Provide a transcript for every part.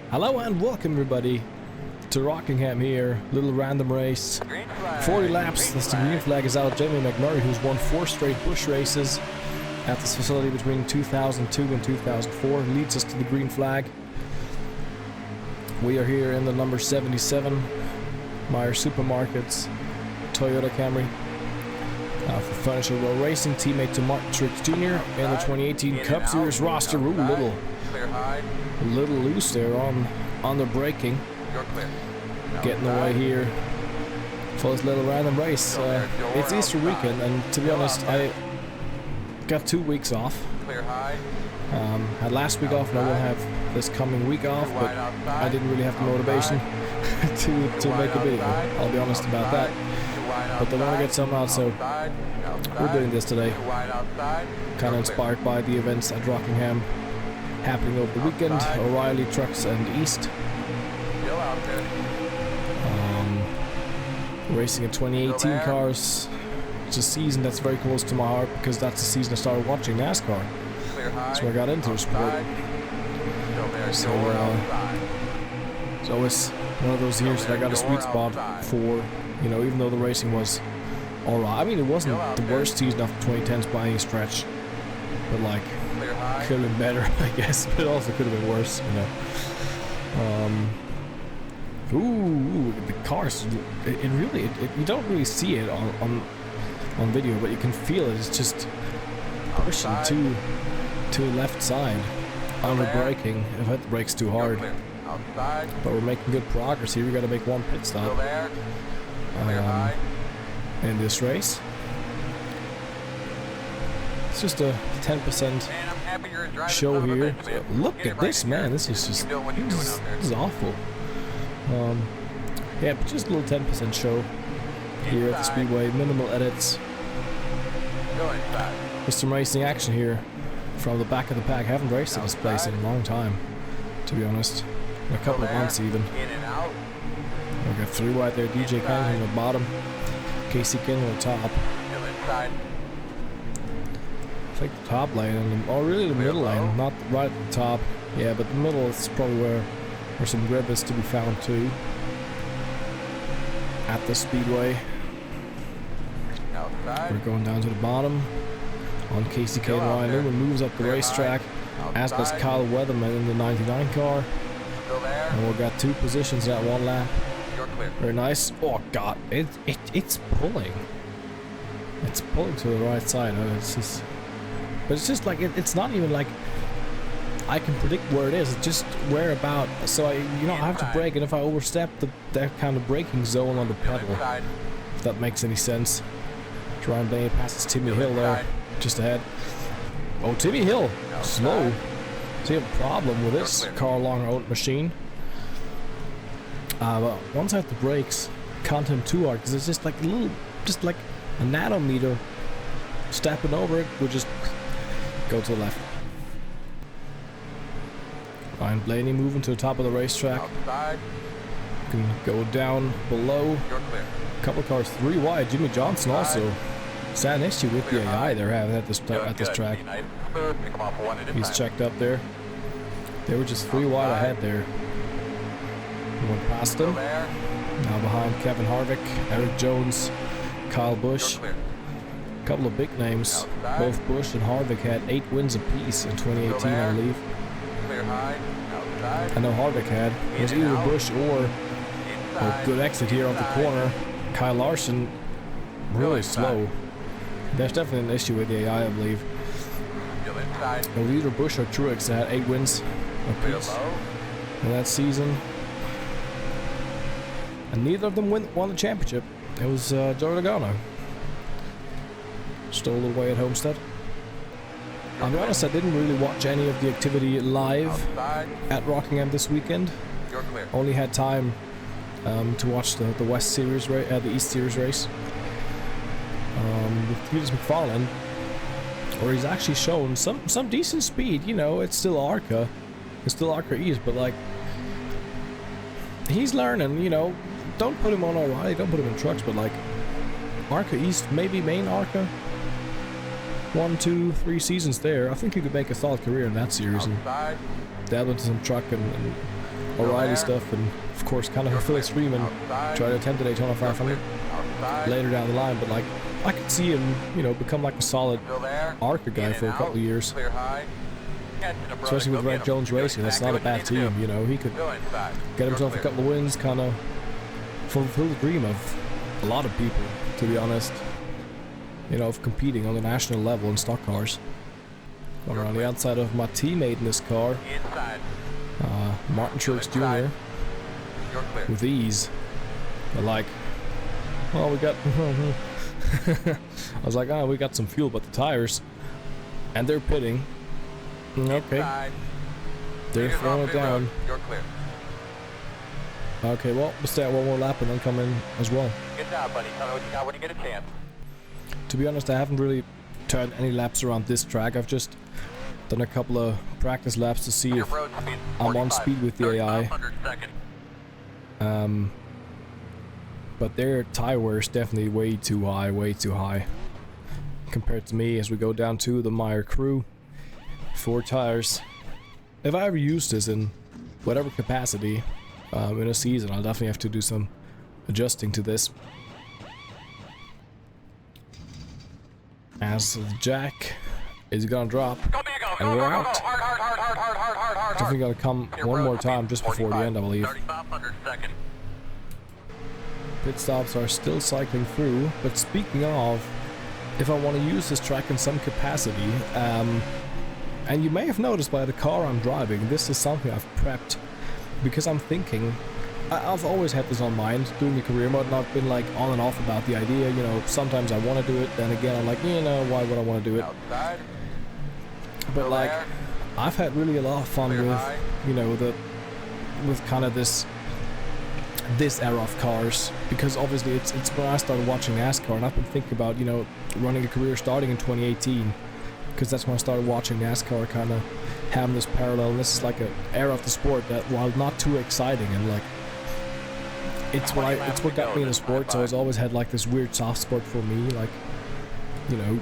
Hello and welcome everybody to Rockingham here. Little random race. 40 laps, that's the green flag is out. Jamie McMurray, who's won 4 straight bush races at this facility between 2002 and 2004, leads us to the green flag. We are here in the number 77 Meyer Supermarkets Toyota Camry for Furniture Row Racing, teammate to Martin Truex Jr. in the 2018 Cup Series roster. Ooh, little loose there on the braking. Getting away here for this little random race. It's Easter weekend, and to be honest, I got 2 weeks off. Had last week off, and I will have this coming week off, but I didn't really have the motivation to make a video. I'll be honest about that. But they want to get something out, so we're doing this today. Kind of inspired by the events at Rockingham happening over the weekend. O'Reilly Trucks and East. Racing in 2018 cars. It's a season that's very close to my heart because that's the season I started watching NASCAR. So I got into the sport. So it's always one of those years that I got a sweet spot for, you know, even though the racing was alright. I mean, it wasn't the worst season of the 2010s by any stretch, but like, could have been better, I guess, but it also could have been worse, you know. Ooh, the cars, it really, you don't really see it on video, but you can feel it. It's just pushing to the left side on the braking. I've hit the brakes too hard, but we're making good progress here. We got to make one pit stop in this race. It's just a 10% show here. Look at this, man. This is just this is awful. Yeah, but just a little 10% show here at the Speedway. Minimal edits. With some racing action here from the back of the pack. Haven't raced at this place in a long time, to be honest. In a couple of months even. We got 3 wide there. DJ Kang on the bottom. Casey King on the top. I think the top lane, and or really the middle lane, not right at the top. Yeah, but the middle is probably where some grip is to be found too. At the Speedway. We're going down to the bottom. On Casey K. Ryan Newman moves up the racetrack, as does Kyle Weatherman in the 99 car. And we've got 2 positions at 1 lap. Very nice. Oh god, it's pulling. It's pulling to the right side. It's just, but it's just like it's not even like I can predict where it is. It's just where about. So I have to brake, and if I overstep that kind of braking zone on the pedal, if that makes any sense. Ryan Blaney passes Timmy Hill there, just ahead. Oh, Timmy Hill, slow. So you have a problem with this Carl Long-owned machine. But once I hit the brakes, can't him too hard because it's just like a little, just like a nanometer. Stepping over it, we'll just go to the left. Ryan Blaney moving to the top of the racetrack. Can go down below. A couple of cars 3 wide. Jimmy Johnson also. Sad issue with the AI they're having at this track. He's checked up there. They were just 3 wide ahead there. Went past him. Now behind Kevin Harvick, Eric Jones, Kyle Busch. A couple of big names. Both Busch and Harvick had 8 wins apiece in 2018, I believe. I know Harvick had. It was either Busch or a good exit here off the corner. Kyle Larson, really slow. There's definitely an issue with the AI, I believe. It was either Busch or Truex that had 8 wins apiece in that season. And neither of them won the championship. It was Joey Logano. Stole away at Homestead. I'll be honest, I didn't really watch any of the activity live at Rockingham this weekend. Only had time to watch the West Series race, the East Series race. With Peters McFarlane, where he's actually shown some decent speed. You know, it's still ARCA, East, but like he's learning. You know, don't put him on O'Reilly, don't put him in trucks, but like ARCA East, maybe main ARCA. 1, 2, 3 seasons there. I think he could make a solid career in that series and dabble into some truck and O'Reilly stuff, and of course kind of fulfill his dream and try to attempt a Daytona 500 later down the line. But like, I could see him, you know, become like a solid ARCA guy for a couple of years. Especially with Red Jones Racing, that's not a bad team, you know. He could get himself a couple of wins, kind of fulfill the dream of a lot of people, to be honest. You know, of competing on the national level in stock cars. Going around the outside of my teammate in this car, Martin Truex Jr. with ease. But like, well, we got. I was like, oh, we got some fuel, but the tires, and they're pitting. Okay, they're throwing it down. Okay, well, we'll stay at one more lap and then come in as well. Good job, buddy. Tell me what you got when you get a chance. To be honest, I haven't really turned any laps around this track. I've just done a couple of practice laps to see if I'm on speed with the AI. But their tire wear is definitely way too high compared to me as we go down to the Meyer crew. 4 tires. If I ever use this in whatever capacity in a season, I'll definitely have to do some adjusting to this. As the jack is gonna drop, and we're out. Definitely gotta come one more time just before the end, I believe. Pit stops are still cycling through, but speaking of, if I want to use this track in some capacity, and you may have noticed by the car I'm driving, this is something I've prepped, because I'm thinking, I've always had this on mind, doing the career mode, and I've been like on and off about the idea, you know, sometimes I want to do it, then again I'm like, you know, why would I want to do it? But like, I've had really a lot of fun with, you know, with kind of this era of cars, because obviously it's when I started watching NASCAR, and I've been thinking about, you know, running a career starting in 2018, because that's when I started watching NASCAR, kind of having this parallel, and this is like an era of the sport that, while not too exciting, and like, it's what got me in the sport, so it's always had like this weird soft spot for me, like, you know,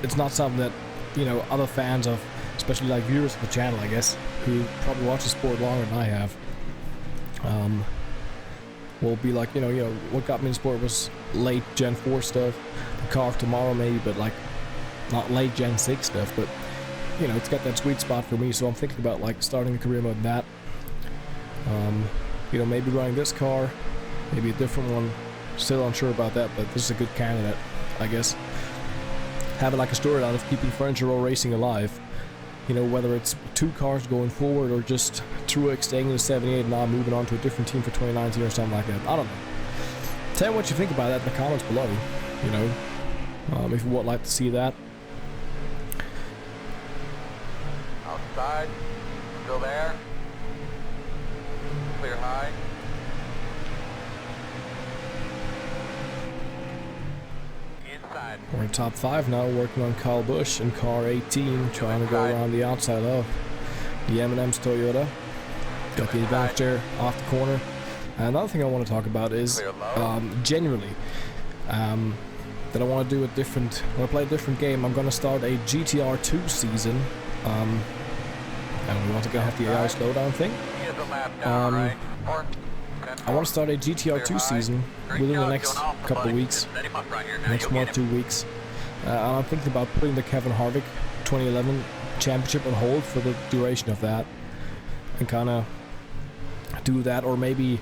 it's not something that, you know, other fans of, especially like viewers of the channel, I guess, who probably watch the sport longer than I have, will be like, you know, what got me in the sport was late Gen 4 stuff, the car of tomorrow maybe, but like, not late Gen 6 stuff, but, you know, it's got that sweet spot for me, so I'm thinking about like starting a career mode in that. You know, maybe running this car, maybe a different one, still unsure about that, but this is a good candidate, I guess. Having like a storyline of keeping Furniture Row Racing alive, you know, whether it's 2 cars going forward or just Truex staying in the 78 and now moving on to a different team for 2019 or something like that. I don't know. Tell me what you think about that in the comments below, you know, if you would like to see that. Outside, still there. Clear high. Inside. We're in top 5 now, working on Kyle Busch in car 18, trying to go around the outside of the M&M's Toyota. Got the advantage there off the corner. And another thing I want to talk about is generally that I want to do a different, I want to play a different game. I'm going to start a GTR 2 season, and we want to have the AI slowdown thing. I want to start a GTR 2 season within the next couple of weeks, next 1 or 2 weeks. And I'm thinking about putting the Kevin Harvick 2011 championship on hold for the duration of that, and kind of do that, or maybe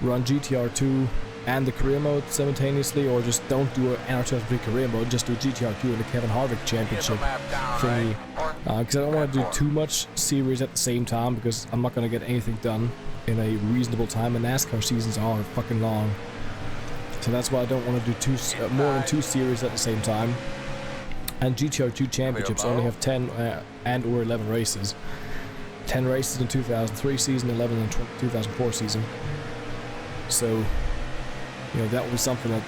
run GTR 2 and the career mode simultaneously, or just don't do an NR23 career mode, just do GTR 2 and the Kevin Harvick championship thingy. Because I don't want to do too much series at the same time, because I'm not going to get anything done in a reasonable time, and NASCAR seasons are fucking long. So that's why I don't want to do more than 2 series at the same time. And GTR 2 championships only have 10 and or 11 races. 10 races in 2003 season, 11 in 2004 season. So, you know, that would be something that,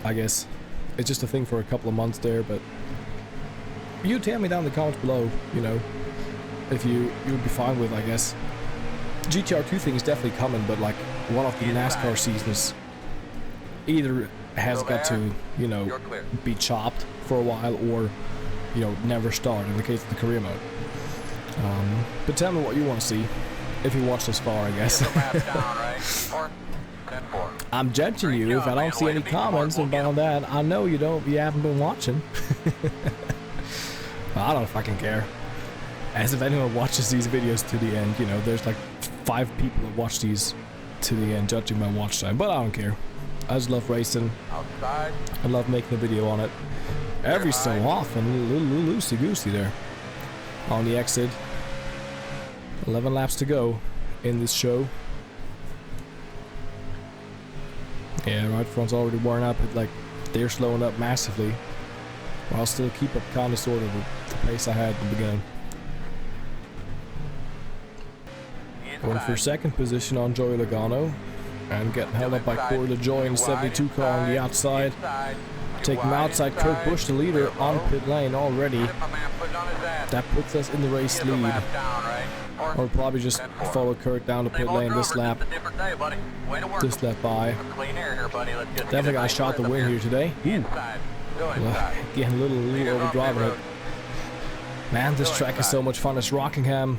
I guess, it's just a thing for a couple of months there, but you tell me down in the comments below, you know, if you would be fine with, I guess. GTR 2 thing is definitely coming, but like one of the NASCAR seasons either has got to, you know, be chopped for a while, or, you know, never start in the case of the career mode. But tell me what you want to see, if you watch this far, I guess. I'm judging you if I don't see any comments about that. I know you haven't been watching. I don't fucking care. As if anyone watches these videos to the end, you know, there's like 5 people that watch these to the end judging my watch time, but I don't care. I just love racing. I love making a video on it. Every so often, a little loosey-goosey there. On the exit. 11 laps to go in this show. Yeah, right front's already worn up. Like, they're slowing up massively. But I'll still keep up kind of sort of the pace I had at the beginning. Going for second position on Joey Logano. And getting held up by Corey LaJoy in the 72 car on the outside. Taking him outside, Kurt Busch, the leader, on pit lane already. That puts us in the race lead. Or probably just follow Kurt down the pit lane this lap. This lap by. Definitely got a shot to win here today. Getting a little overdriving it. Man, this track is so much fun. It's Rockingham.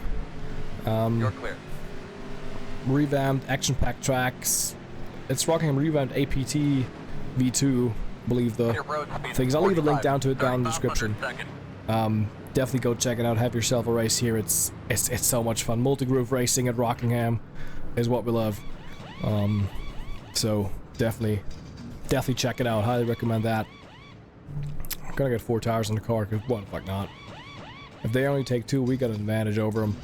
Revamped, action-packed tracks. It's Rockingham revamped APT V2, I believe the things. I'll leave a link down to it down in the description. Definitely go check it out. Have yourself a race here. It's so much fun. Multi-groove racing at Rockingham is what we love. So definitely check it out. Highly recommend that. I'm gonna get 4 tires on the car because what the fuck not? If they only take 2, we got an advantage over them.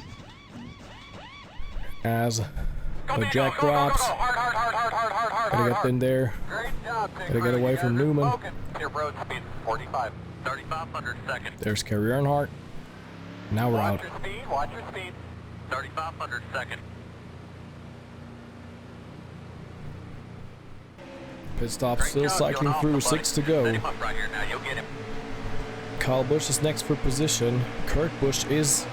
As the jack drops, gotta get in there, gotta get away from Newman. There's Kerry Earnhardt. Now we're out. Watch your speed. 3,500 seconds. Pit stop still cycling through, 6 to go. Kyle Busch is next for position. Kurt Busch is,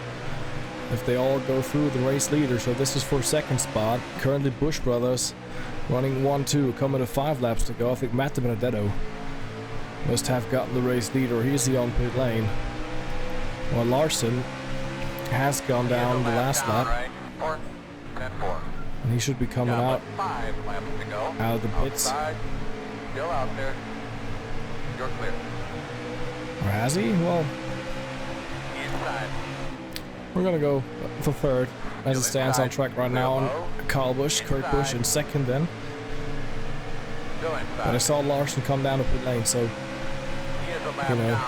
if they all go through, the race leader, so this is for second spot. Currently Busch Brothers running 1-2, coming to 5 laps to go. I think Matt Benedetto must have gotten the race leader. He's the on pit lane. Well, Larson has gone down the last lap. And he should be coming out of the pits. Still out there. You're clear. Or has he? Well, Inside. we're gonna go for third as it stands on track right now on Kyle Busch, Kurt Busch in second then. But I saw Larson come down the pit lane, so you know.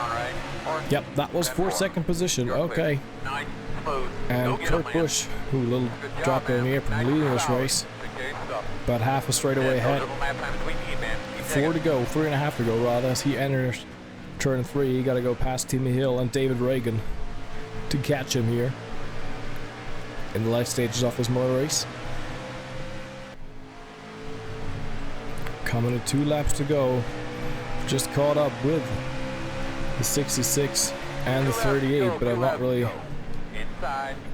Yep, that was for second position. Okay. And Kurt Busch, who a little drop in the air from leading this race, about half a straightaway ahead. 4 to go, 3.5 to go rather, as he enters turn 3. He got to go past Timmy Hill and David Reagan to catch him here in the life stages of this motor race. Coming to 2 laps to go. Just caught up with the 66 and the 38, but I'm not really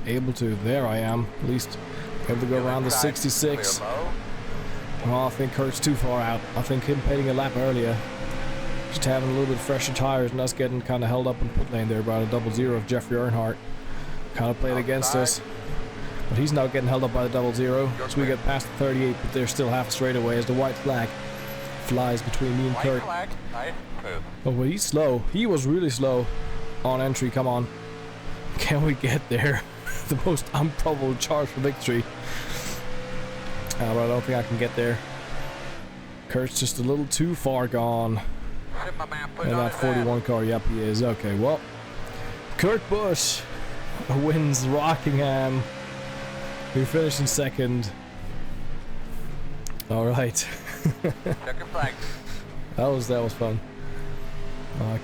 able to. There I am, at least able to go around the 66. Well, I think Kurt's too far out. I think him pitting a lap earlier, just having a little bit fresher tires and us getting kind of held up in pit lane there by the 00 of Jeffrey Earnhardt. Kind of played against us. But he's now getting held up by the 00, so we get past the 38, but they're still half a straightaway as the white flag flies between me and Kurt. Oh, well, he's slow. He was really slow on entry. Come on. Can we get there? The most improbable charge for victory. But I don't think I can get there. Kurt's just a little too far gone. In that 41 car. Yep, he is. Okay, well. Kurt Busch wins Rockingham. We finished in second. Alright. that was fun.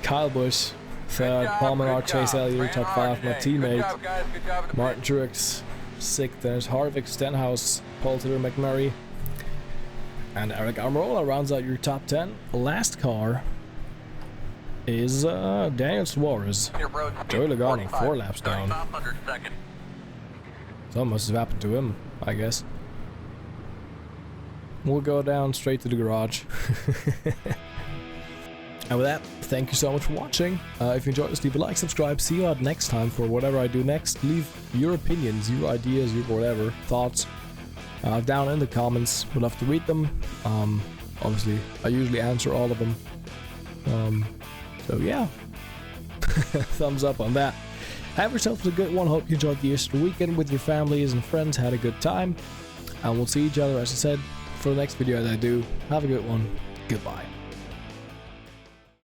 Kyle Busch third, Paul Menard, Chase Elliott, top 5, my teammate. Martin Truex 6th, there's Harvick, Stenhouse, Paul Taylor McMurray, and Eric Almirola rounds out your top 10. Last car is Daniel Suarez. Joey Logano, 4 laps down. Something must have happened to him, I guess. We'll go down straight to the garage. And with that, thank you so much for watching. If you enjoyed this, leave a like, subscribe. See you out next time for whatever I do next. Leave your opinions, your ideas, your whatever thoughts down in the comments. We'd love to read them. Obviously, I usually answer all of them. So yeah, thumbs up on that. Have yourself a good one. Hope you enjoyed the Easter weekend with your families and friends. Had a good time. And we'll see each other, as I said, for the next video as I do. Have a good one. Goodbye.